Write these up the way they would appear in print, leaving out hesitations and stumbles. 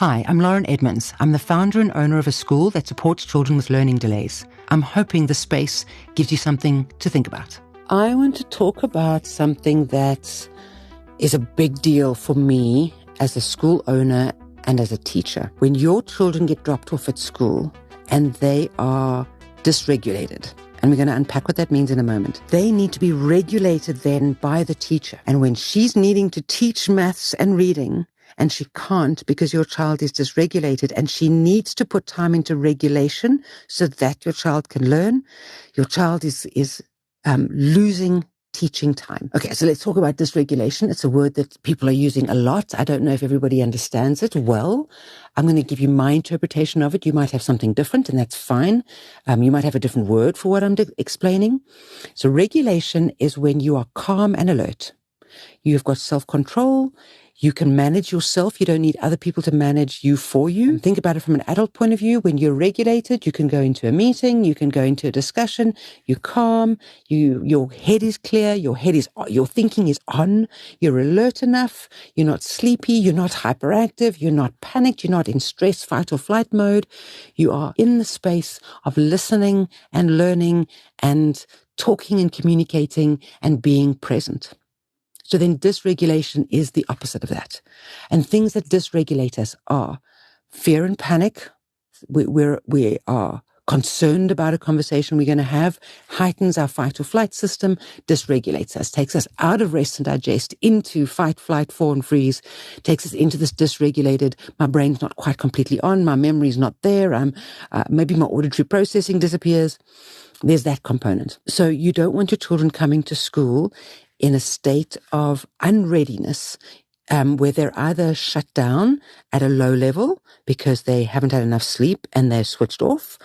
Hi, I'm Lauren Edmonds. I'm the founder and owner of a school that supports children with learning delays. I'm hoping the space gives you something to think about. I want to talk about something that is a big deal for me as a school owner and as a teacher. When your children get dropped off at school and they are dysregulated, and we're going to unpack what that means in a moment. They need to be regulated then by the teacher. And when she's needing to teach maths and reading, and she can't because your child is dysregulated, and she needs to put time into regulation so that your child can learn, your child is losing teaching time. Okay, so let's talk about dysregulation. It's a word that people are using a lot. I don't know if everybody understands it well. I'm going to give you my interpretation of it. You might have something different, and that's fine. You might have a different word for what I'm explaining. So regulation is when you are calm and alert. You've got self-control. You can manage yourself. You don't need other people to manage you for you. Think about it from an adult point of view. When you're regulated, you can go into a meeting, you can go into a discussion, you're calm, your head is clear, your thinking is on, you're alert enough, you're not sleepy, you're not hyperactive, you're not panicked, you're not in stress, fight or flight mode. You are in the space of listening and learning and talking and communicating and being present. So then dysregulation is the opposite of that. And things that dysregulate us are fear and panic. We are concerned about a conversation we're going to have, heightens our fight or flight system, dysregulates us, takes us out of rest and digest into fight, flight, fawn, and freeze, takes us into this dysregulated, my brain's not quite completely on, my memory's not there, maybe my auditory processing disappears. There's that component. So you don't want your children coming to school in a state of unreadiness, where they're either shut down at a low level because they haven't had enough sleep and they're switched off,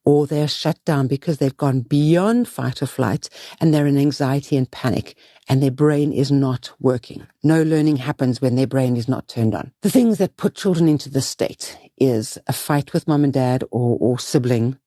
or they're shut down because they've gone beyond fight or flight and they're in anxiety and panic and their brain is not working. No learning happens when their brain is not turned on. The things that put children into this state is a fight with mom and dad or sibling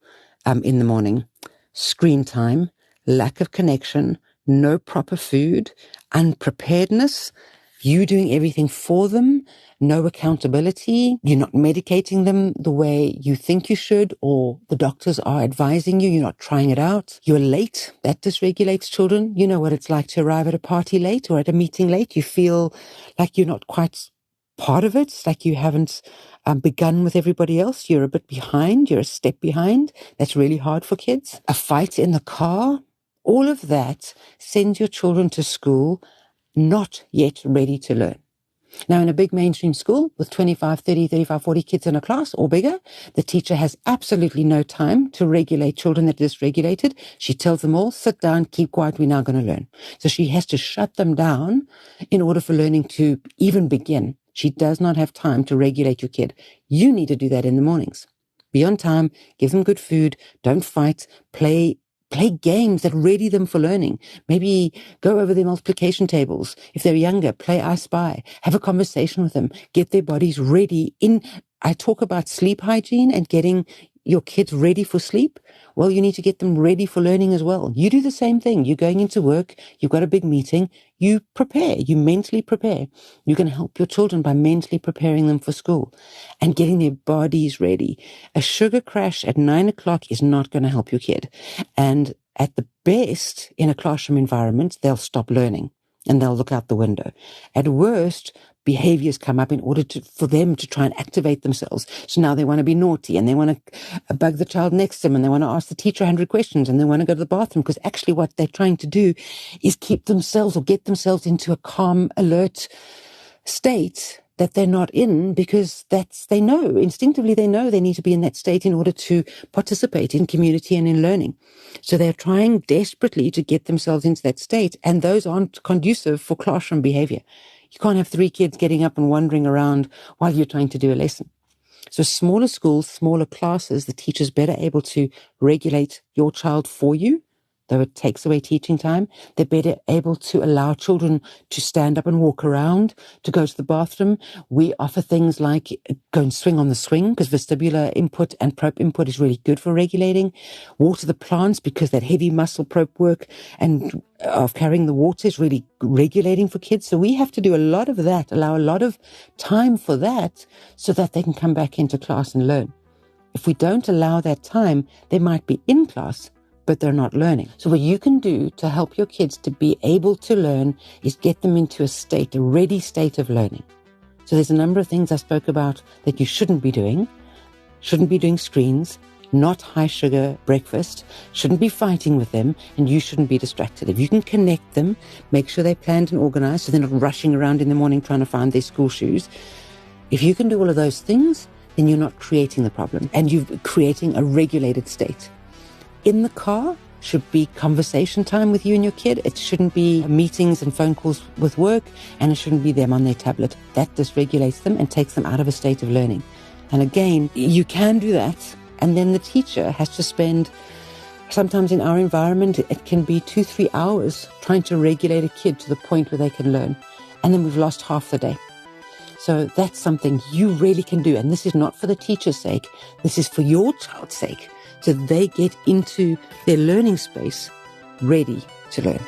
in the morning, screen time, lack of connection, no proper food, unpreparedness, you doing everything for them, no accountability, you're not medicating them the way you think you should, or the doctors are advising you, you're not trying it out, you're late, that dysregulates children. You know what it's like to arrive at a party late or at a meeting late. You feel like you're not quite part of it, it's like you haven't begun with everybody else, you're a bit behind, you're a step behind. That's really hard for kids. A fight in the car, all of that sends your children to school not yet ready to learn. Now, in a big mainstream school with 25, 30, 35, 40 kids in a class or bigger, the teacher has absolutely no time to regulate children that are dysregulated. She tells them all, sit down, keep quiet, we're now going to learn. So she has to shut them down in order for learning to even begin. She does not have time to regulate your kid. You need to do that in the mornings. Be on time, give them good food, don't fight, play games that ready them for learning. Maybe go over their multiplication tables. If they're younger, play I Spy. Have a conversation with them. Get their bodies ready. I talk about sleep hygiene and getting your kids ready for sleep. Well, you need to get them ready for learning as well. You do the same thing. You're going into work. You've got a big meeting. You prepare. You mentally prepare. You can help your children by mentally preparing them for school and getting their bodies ready. A sugar crash at 9 o'clock is not going to help your kid. And at the best, in a classroom environment, they'll stop learning and they'll look out the window. At worst, behaviors come up in order for them to try and activate themselves. So now they want to be naughty and they want to bug the child next to them and they want to ask the teacher 100 questions and they want to go to the bathroom, because actually what they're trying to do is keep themselves or get themselves into a calm, alert state that they're not in, because they know, instinctively they know they need to be in that state in order to participate in community and in learning. So they're trying desperately to get themselves into that state, and those aren't conducive for classroom behavior. You can't have 3 kids getting up and wandering around while you're trying to do a lesson. So smaller schools, smaller classes, the teacher's better able to regulate your child for you though it takes away teaching time. They're better able to allow children to stand up and walk around, to go to the bathroom. We offer things like go and swing on the swing, because vestibular input and probe input is really good for regulating. Water the plants, because that heavy muscle probe work and of carrying the water is really regulating for kids. So we have to do a lot of that, allow a lot of time for that, so that they can come back into class and learn. If we don't allow that time, they might be in class, but they're not learning. So what you can do to help your kids to be able to learn is get them into a ready state of learning. So there's a number of things I spoke about that you shouldn't be doing. Shouldn't be doing screens, not high sugar breakfast, shouldn't be fighting with them, and you shouldn't be distracted. If you can connect them, make sure they're planned and organized so they're not rushing around in the morning trying to find their school shoes. If you can do all of those things, then you're not creating the problem, and you're creating a regulated state. In the car should be conversation time with you and your kid. It shouldn't be meetings and phone calls with work, and it shouldn't be them on their tablet. That dysregulates them and takes them out of a state of learning. And again, you can do that, and then the teacher has to spend, sometimes in our environment, it can be 2-3 hours trying to regulate a kid to the point where they can learn. And then we've lost half the day. So that's something you really can do. And this is not for the teacher's sake. This is for your child's sake. So they get into their learning space ready to learn.